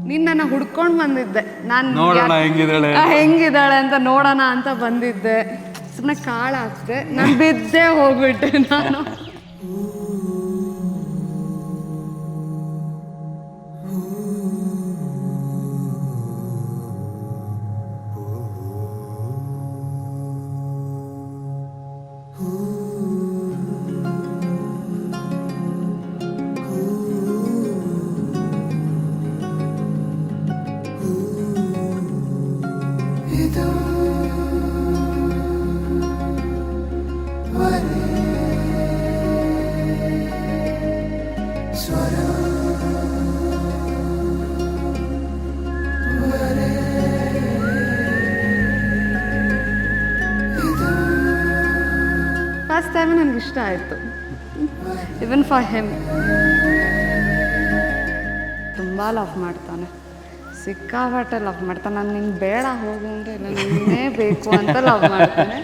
ನೀನ್ ನನ್ನ ಹುಡ್ಕೊಂಡು ಬಂದಿದ್ದೆ, ನಾನು ನೋಡೋಣ ಹೆಂಗಿದ್ದಾಳೆ ಅಂತ ನೋಡೋಣ ಅಂತ ಬಂದಿದ್ದೆ. ಸುಮ್ಮನೆ ಕಾಳು ಹಾಕ್ದೆ, ನಾನು ಬಿದ್ದೆ ಹೋಗ್ಬಿಟ್ಟೆ ನಾನು. ಫಸ್ಟ್ ಟೈಮ್ ನನಗೆ ಇಷ್ಟ ಆಯಿತು, ಇವನ್ ಫಾರ್ ಹಿಮ್. ತುಂಬ ಲವ್ ಮಾಡ್ತಾನೆ, ಸಿಕ್ಕಾಪಟ್ಟೆ ಲವ್ ಮಾಡ್ತಾನೆ. ನಾನು ನಿಂಗೆ ಬೇಡ ಹೋಗು ಅಂದರೆ ಇಲ್ಲ ನಿನ್ನೇ ಬೇಕು ಅಂತ ಲವ್ ಮಾಡ್ತಾನೆ.